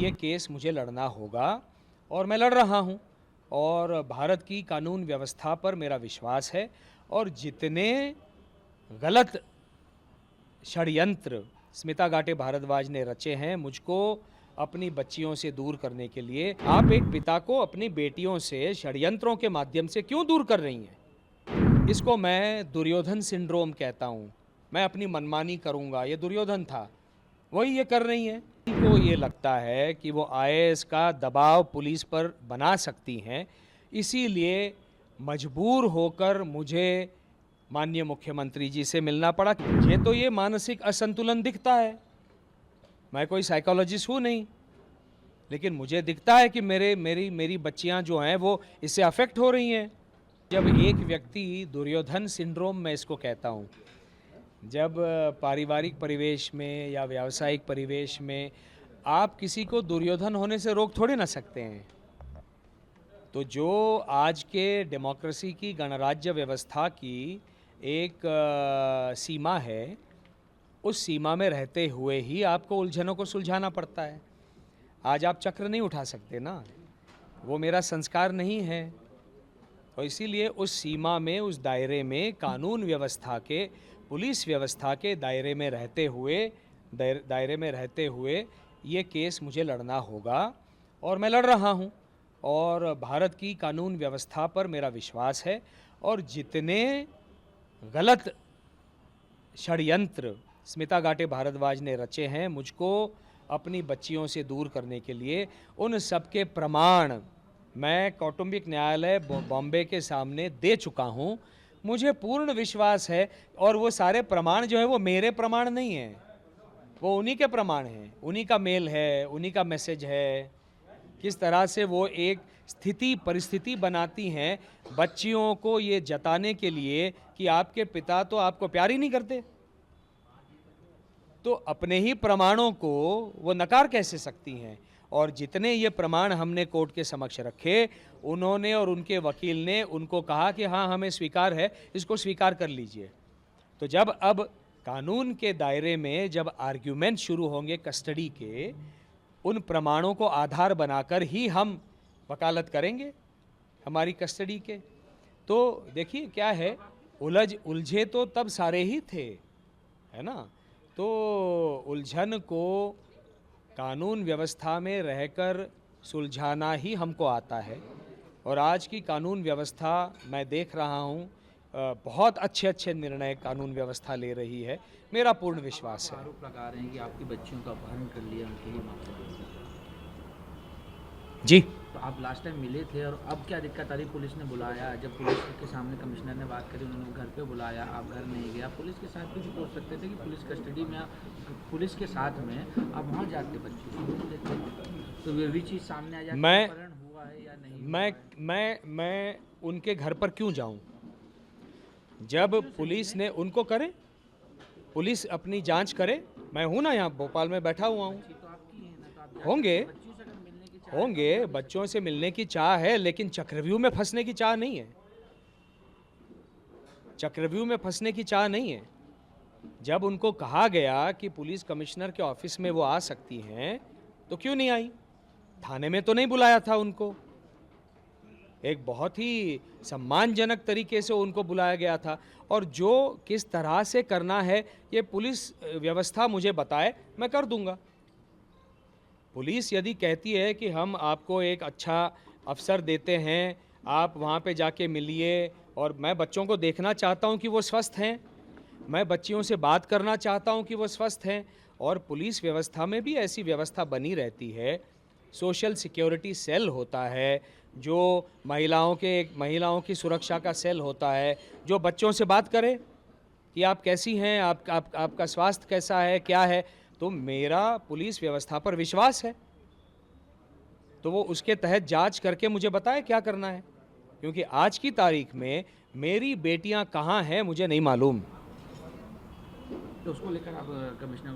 ये केस मुझे लड़ना होगा और मैं लड़ रहा हूँ। और भारत की कानून व्यवस्था पर मेरा विश्वास है और जितने गलत षड्यंत्र स्मिता गाटे भारद्वाज ने रचे हैं मुझको अपनी बच्चियों से दूर करने के लिए, आप एक पिता को अपनी बेटियों से षड्यंत्रों के माध्यम से क्यों दूर कर रही हैं? इसको मैं दुर्योधन सिंड्रोम कहता हूँ। मैं अपनी मनमानी करूँगा, ये दुर्योधन था, वही ये कर रही हैं। को ये लगता है कि वो आईएएस का दबाव पुलिस पर बना सकती हैं, इसीलिए मजबूर होकर मुझे माननीय मुख्यमंत्री जी से मिलना पड़ा। मुझे तो ये मानसिक असंतुलन दिखता है, मैं कोई साइकोलॉजिस्ट हूँ नहीं, लेकिन मुझे दिखता है कि मेरी बच्चियाँ जो हैं वो इससे अफेक्ट हो रही हैं। जब एक व्यक्ति दुर्योधन सिंड्रोम, मैं इसको कहता हूँ, जब पारिवारिक परिवेश में या व्यावसायिक परिवेश में आप किसी को दुर्योधन होने से रोक थोड़े ना सकते हैं। तो जो आज के डेमोक्रेसी की गणराज्य व्यवस्था की एक सीमा है, उस सीमा में रहते हुए ही आपको उलझनों को सुलझाना पड़ता है। आज आप चक्र नहीं उठा सकते ना, वो मेरा संस्कार नहीं है। तो इसीलिए उस सीमा में, उस दायरे में, कानून व्यवस्था के, पुलिस व्यवस्था के दायरे में रहते हुए ये केस मुझे लड़ना होगा और मैं लड़ रहा हूँ। और भारत की कानून व्यवस्था पर मेरा विश्वास है और जितने गलत षड्यंत्र स्मिता गाटे भारद्वाज ने रचे हैं मुझको अपनी बच्चियों से दूर करने के लिए, उन सब के प्रमाण मैं कौटुंबिक न्यायालय बॉम्बे के सामने दे चुका हूं। मुझे पूर्ण विश्वास है और वो सारे प्रमाण जो है वो मेरे प्रमाण नहीं हैं, वो उन्हीं के प्रमाण हैं, उन्हीं का मेल है, उन्हीं का मैसेज है। किस तरह से वो एक परिस्थिति बनाती हैं बच्चियों को ये जताने के लिए कि आपके पिता तो आपको प्यार ही नहीं करते, तो अपने ही प्रमाणों को वो नकार कैसे सकती हैं? और जितने ये प्रमाण हमने कोर्ट के समक्ष रखे, उन्होंने और उनके वकील ने उनको कहा कि हाँ, हमें स्वीकार है, इसको स्वीकार कर लीजिए। तो जब अब कानून के दायरे में जब आर्ग्यूमेंट शुरू होंगे कस्टडी के, उन प्रमाणों को आधार बनाकर ही हम वकालत करेंगे हमारी कस्टडी के। तो देखिए क्या है, उलझे तो तब सारे ही थे, है ना? तो उलझन को कानून व्यवस्था में रहकर सुलझाना ही हमको आता है। और आज की कानून व्यवस्था मैं देख रहा हूँ, बहुत अच्छे अच्छे निर्णय कानून व्यवस्था ले रही है, मेरा पूर्ण विश्वास है। आरोप लगा रहे हैं कि आपकी बच्चियों का अपहरण कर लिया, उनके ही मामले में। जी, तो आप लास्ट टाइम मिले थे और अब क्या दिक्कत आ रही? पुलिस ने बुलाया, जब पुलिस के सामने कमिश्नर ने बात करी, उन्होंने घर पे बुलाया, आप घर नहीं गया। पुलिस के साथ भी बोल सकते थे कि पुलिस कस्टडी में, पुलिस के साथ में आप वहाँ जाके बच्चे को ढूंढ लेते, तो वे भी चीज़ सामने आ जाती है, अपहरण हुआ है या नहीं हुआ है। मैं उनके घर पर क्यों जाऊं? जब पुलिस ने उनको करे, पुलिस अपनी जांच करे, मैं हूं ना, यहाँ भोपाल में बैठा हुआ हूं। तो आपकी है ना, तो आप होंगे बच्चियों से अगर मिलने की चाह होंगे बच्चों से मिलने की चाह है, लेकिन चक्रव्यूह में फंसने की चाह नहीं है। चक्रव्यूह में फंसने की चाह नहीं है। जब उनको कहा गया कि पुलिस कमिश्नर के ऑफिस में वो आ सकती हैं, तो क्यों नहीं आई? थाने में तो नहीं बुलाया था उनको, एक बहुत ही सम्मानजनक तरीके से उनको बुलाया गया था। और जो किस तरह से करना है ये पुलिस व्यवस्था मुझे बताए, मैं कर दूंगा। पुलिस यदि कहती है कि हम आपको एक अच्छा अवसर देते हैं, आप वहाँ पे जाके मिलिए, और मैं बच्चों को देखना चाहता हूँ कि वो स्वस्थ हैं, मैं बच्चियों से बात करना चाहता हूँ कि वो स्वस्थ हैं, और पुलिस व्यवस्था में भी ऐसी व्यवस्था बनी रहती है। सोशल सिक्योरिटी सेल होता है, जो महिलाओं की सुरक्षा का सेल होता है, जो बच्चों से बात करे कि आप कैसी हैं, आपका स्वास्थ्य कैसा है, क्या है। तो मेरा पुलिस व्यवस्था पर विश्वास है, तो वो उसके तहत जांच करके मुझे बताए क्या करना है, क्योंकि आज की तारीख में मेरी बेटियां कहाँ हैं मुझे नहीं मालूम। तो उसको लेकर आप कमिश्नर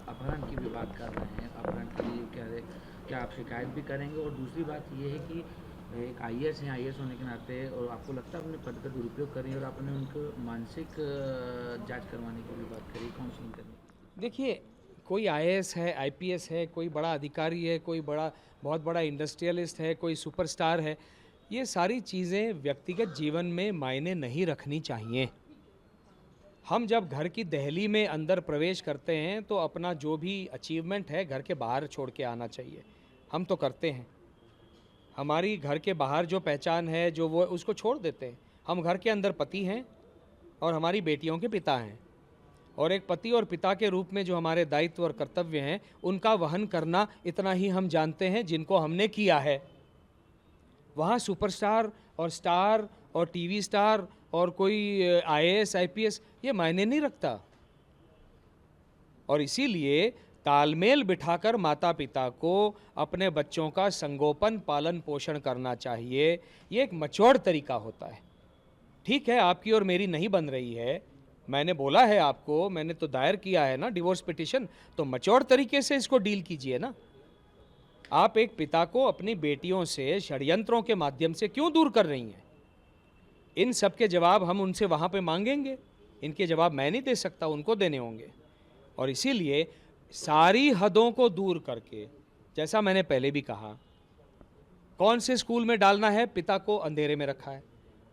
अपहरण की भी बात कर रहे हैं, अपहरण के लिए क्या आप शिकायत भी करेंगे? और दूसरी बात ये है कि एक आईएएस हैं, आईएएस होने के नाते, और आपको लगता है अपने पद का दुरुपयोग कर रही है, और आपने उनको मानसिक जांच करवाने की भी बात करी, काउंसलिंग करने की? देखिए, कोई आईएएस है, आईपीएस है, कोई बड़ा अधिकारी है, कोई बहुत बड़ा इंडस्ट्रियलिस्ट है, कोई सुपरस्टार है, ये सारी चीज़ें व्यक्तिगत जीवन में मायने नहीं रखनी चाहिए। हम जब घर की दहली में अंदर प्रवेश करते हैं तो अपना जो भी अचीवमेंट है घर के बाहर छोड़ के आना चाहिए। हम तो करते हैं। हमारी घर के बाहर जो पहचान है जो वो उसको छोड़ देते हैं। हम घर के अंदर पति हैं और हमारी बेटियों के पिता हैं, और एक पति और पिता के रूप में जो हमारे दायित्व और कर्तव्य हैं उनका वहन करना इतना ही हम जानते हैं जिनको हमने किया है। वहाँ सुपरस्टार और स्टार और टीवी स्टार और कोई आईएएस आईपीएस ये मायने नहीं रखता। और इसीलिए तालमेल बिठाकर माता पिता को अपने बच्चों का संगोपन पालन पोषण करना चाहिए। ये एक मैच्योर तरीका होता है। ठीक है, आपकी और मेरी नहीं बन रही है, मैंने बोला है आपको, मैंने तो दायर किया है ना डिवोर्स पिटिशन, तो मैच्योर तरीके से इसको डील कीजिए ना। आप एक पिता को अपनी बेटियों से षड्यंत्रों के माध्यम से क्यों दूर कर रही हैं? इन सब के जवाब हम उनसे वहाँ पे मांगेंगे। इनके जवाब मैं नहीं दे सकता, उनको देने होंगे। और इसीलिए सारी हदों को दूर करके, जैसा मैंने पहले भी कहा, कौन से स्कूल में डालना है, पिता को अंधेरे में रखा है।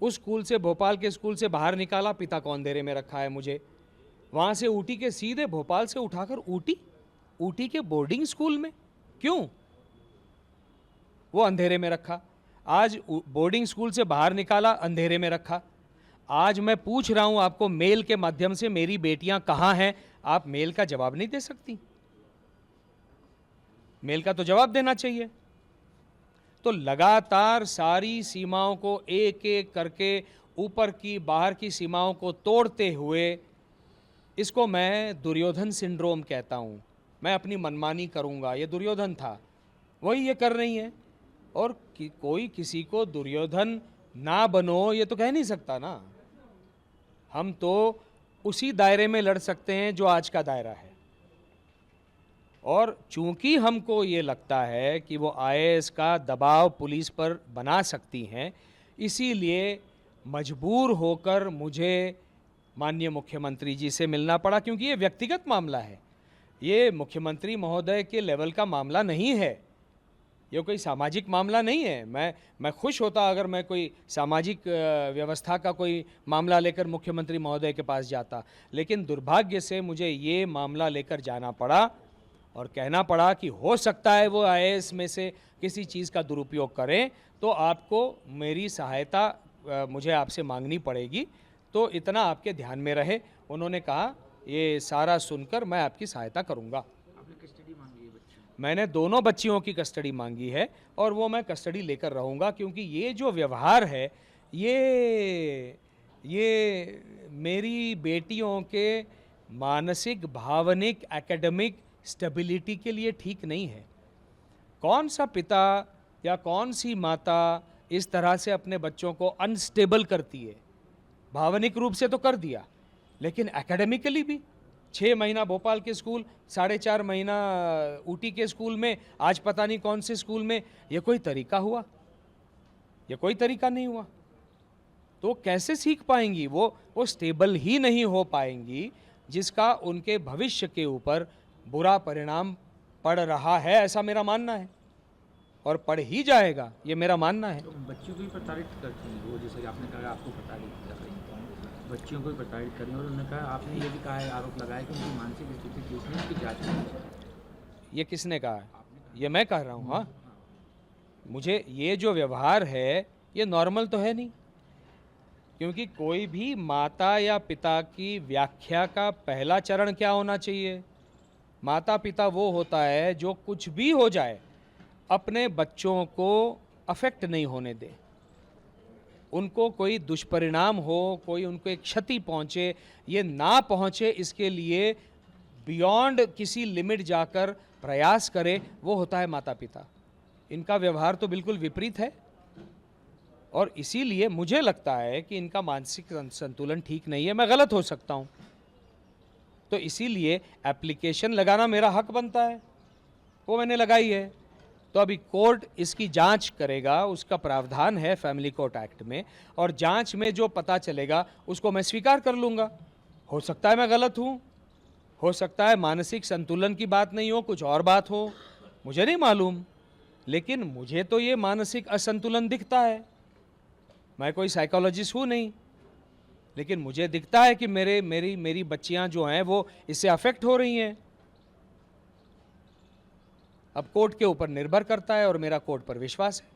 उस स्कूल से, भोपाल के स्कूल से बाहर निकाला, पिता को अंधेरे में रखा है मुझे। वहाँ से ऊटी के सीधे भोपाल से उठाकर ऊटी के बोर्डिंग स्कूल में क्यों? वो अंधेरे में रखा। आज बोर्डिंग स्कूल से बाहर निकाला, अंधेरे में रखा। आज मैं पूछ रहा हूं आपको मेल के माध्यम से, मेरी बेटियां कहां हैं? आप मेल का जवाब नहीं दे सकती। मेल का तो जवाब देना चाहिए। तो लगातार सारी सीमाओं को एक एक करके, ऊपर की बाहर की सीमाओं को तोड़ते हुए, इसको मैं दुर्योधन सिंड्रोम कहता हूं। मैं अपनी मनमानी करूंगा, ये दुर्योधन था, वही ये कर रही है। और कोई किसी को दुर्योधन ना बनो ये तो कह नहीं सकता ना। हम तो उसी दायरे में लड़ सकते हैं जो आज का दायरा है। और चूंकि हमको ये लगता है कि वो आईएएस का दबाव पुलिस पर बना सकती हैं, इसीलिए मजबूर होकर मुझे माननीय मुख्यमंत्री जी से मिलना पड़ा, क्योंकि ये व्यक्तिगत मामला है। ये मुख्यमंत्री महोदय के लेवल का मामला नहीं है, ये कोई सामाजिक मामला नहीं है। मैं खुश होता अगर मैं कोई सामाजिक व्यवस्था का कोई मामला लेकर मुख्यमंत्री महोदय के पास जाता, लेकिन दुर्भाग्य से मुझे ये मामला लेकर जाना पड़ा और कहना पड़ा कि हो सकता है वो आईएएस में से किसी चीज़ का दुरुपयोग करें, तो आपको मेरी सहायता मुझे आपसे मांगनी पड़ेगी। तो इतना आपके ध्यान में रहे। उन्होंने कहा ये सारा सुनकर मैं आपकी सहायता करूँगा। मैंने दोनों बच्चियों की कस्टडी मांगी है और वो मैं कस्टडी लेकर रहूँगा, क्योंकि ये जो व्यवहार है ये मेरी बेटियों के मानसिक, भावनिक, एकेडमिक स्टेबिलिटी के लिए ठीक नहीं है। कौन सा पिता या कौन सी माता इस तरह से अपने बच्चों को अनस्टेबल करती है? भावनिक रूप से तो कर दिया, लेकिन एकेडमिकली भी 6 महीना भोपाल के स्कूल, 4.5 महीना ऊटी के स्कूल में, आज पता नहीं कौन से स्कूल में। ये कोई तरीका हुआ? ये कोई तरीका नहीं हुआ। तो कैसे सीख पाएंगी? वो स्टेबल ही नहीं हो पाएंगी, जिसका उनके भविष्य के ऊपर बुरा परिणाम पड़ रहा है, ऐसा मेरा मानना है, और पड़ ही जाएगा, ये मेरा मानना है। तो बच्चियों को भी प्रताड़ित करती हैं वो, जैसे कि आपने कहा आपको प्रताड़ित कर रही हैं, बच्चियों को भी प्रताड़ित कर रही हैं। और उन्होंने कहा, आपने ये भी कहा है, आरोप लगाया कि उनकी मानसिक स्थिति ठीक नहीं, उसकी जाँच करनी चाहिए। ये किसने कहा है? ये मैं कह रहा हूँ। हाँ, मुझे ये जो व्यवहार है ये नॉर्मल तो है नहीं, क्योंकि कोई भी माता या पिता की व्याख्या का पहला चरण क्या होना चाहिए? माता पिता वो होता है जो कुछ भी हो जाए अपने बच्चों को अफेक्ट नहीं होने दे, उनको कोई दुष्परिणाम हो, कोई उनको एक क्षति पहुँचे, ये ना पहुँचे, इसके लिए बियॉन्ड किसी लिमिट जाकर प्रयास करे, वो होता है माता पिता। इनका व्यवहार तो बिल्कुल विपरीत है, और इसीलिए मुझे लगता है कि इनका मानसिक संतुलन ठीक नहीं है। मैं गलत हो सकता हूँ, तो इसीलिए एप्लीकेशन लगाना मेरा हक बनता है, वो मैंने लगाई है। तो अभी कोर्ट इसकी जांच करेगा, उसका प्रावधान है फैमिली कोर्ट एक्ट में, और जांच में जो पता चलेगा उसको मैं स्वीकार कर लूँगा। हो सकता है मैं गलत हूँ, हो सकता है मानसिक संतुलन की बात नहीं हो, कुछ और बात हो, मुझे नहीं मालूम, लेकिन मुझे तो ये मानसिक असंतुलन दिखता है। मैं कोई साइकोलॉजिस्ट हूँ नहीं, लेकिन मुझे दिखता है कि मेरी बच्चियां जो हैं वो इससे अफेक्ट हो रही हैं। अब कोर्ट के ऊपर निर्भर करता है और मेरा कोर्ट पर विश्वास है।